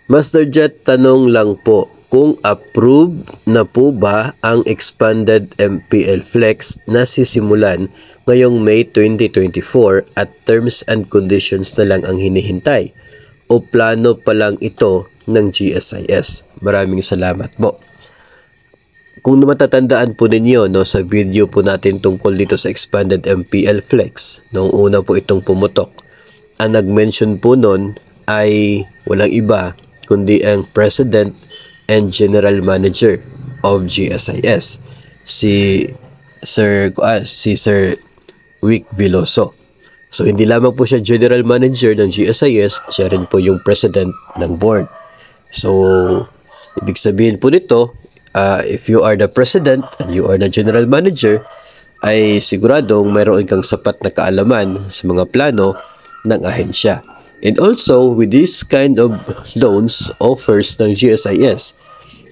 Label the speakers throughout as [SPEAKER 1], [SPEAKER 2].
[SPEAKER 1] Master Jet, tanong lang po, kung approved na po ba ang expanded MPL Flex na sisimulan ngayong May 2024 at terms and conditions na lang ang hinihintay o plano pa lang ito ng GSIS? Maraming salamat po. Kung matatandaan po ninyo sa video po natin tungkol dito sa expanded MPL Flex, noong una po itong pumutok, ang nag-mention po nun ay walang iba kundi ang President and General Manager of GSIS, si Sir Vic Veloso. So hindi lamang po siya General Manager ng GSIS, siya rin po yung President ng Board. So ibig sabihin po nito, if you are the President and you are the General Manager, ay siguradong mayroon kang sapat na kaalaman sa mga plano ng ahensya. And also, with this kind of loans offers ng GSIS,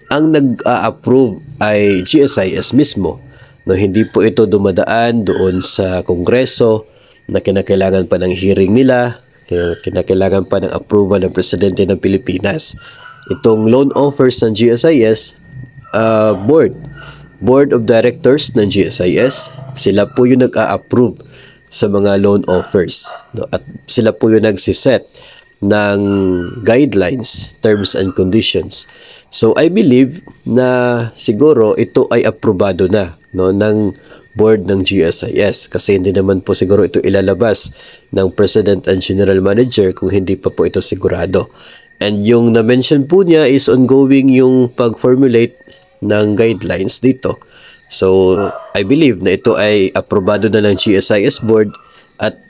[SPEAKER 1] ang nag-a-approve ay GSIS mismo. No, hindi po ito dumadaan doon sa Kongreso na kinakailangan pa ng hearing nila, kinakailangan pa ng approval ng Presidente ng Pilipinas. Itong loan offers ng GSIS, Board of Directors ng GSIS, sila po yung nag-a-approve sa mga loan offers, no? At sila po yung nagsiset ng guidelines, terms and conditions. So I believe na siguro ito ay aprobado na, no, ng board ng GSIS, kasi hindi naman po siguro ito ilalabas ng President and General Manager kung hindi pa po ito sigurado. And yung na-mention po niya is ongoing yung pag-formulate ng guidelines dito. So, I believe na ito ay aprobado na ng GSIS board at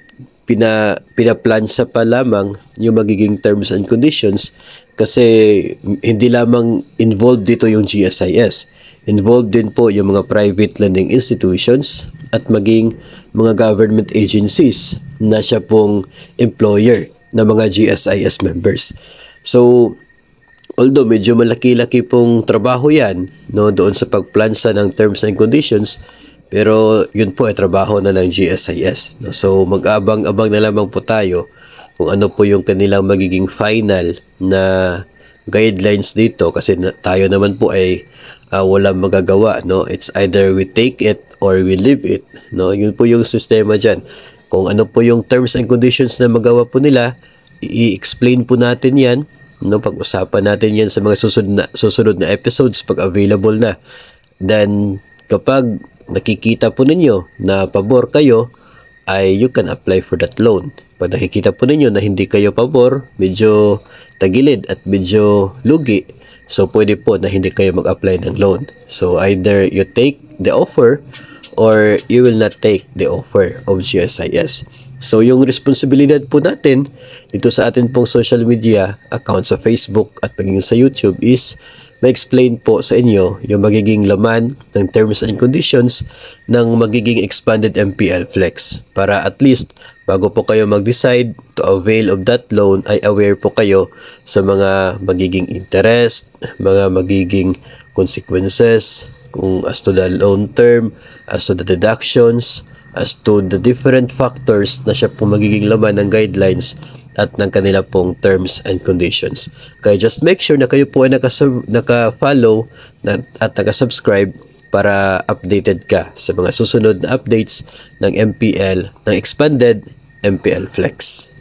[SPEAKER 1] pinaplansa pa lamang yung magiging terms and conditions, kasi hindi lamang involved dito yung GSIS. Involved din po yung mga private lending institutions at maging mga government agencies na siya pong employer ng mga GSIS members. So, although medyo malaki-laki pong trabaho yan, no, doon sa pagplansa ng terms and conditions, pero yun po ay trabaho na ng GSIS. No? So mag-abang-abang na lamang po tayo kung ano po yung kanilang magiging final na guidelines dito, kasi tayo naman po ay walang magagawa. No? It's either we take it or we leave it. No? Yun po yung sistema dyan. Kung ano po yung terms and conditions na magawa po nila, i-explain po natin yan. No, pag-usapan natin yan sa mga susunod na episodes pag available na. Then, kapag nakikita po ninyo na pabor kayo, ay you can apply for that loan. Pag nakikita po ninyo na hindi kayo pabor, medyo tagilid at medyo lugi, so pwede po na hindi kayo mag-apply ng loan. So, either you take the offer or you will not take the offer of GSIS. So, yung responsibilidad po natin dito sa atin pong social media account sa Facebook at pagiging sa YouTube is ma-explain po sa inyo yung magiging laman ng terms and conditions ng magiging expanded MPL Flex, para at least bago po kayo mag-decide to avail of that loan ay aware po kayo sa mga magiging interest, mga magiging consequences, kung as to the loan term, as to the deductions, as to the different factors na siya po magiging laman ng guidelines at ng kanila pong terms and conditions. Kaya just make sure na kayo po ay naka-follow at naka-subscribe para updated ka sa mga susunod na updates ng MPL, ng Expanded MPL Flex.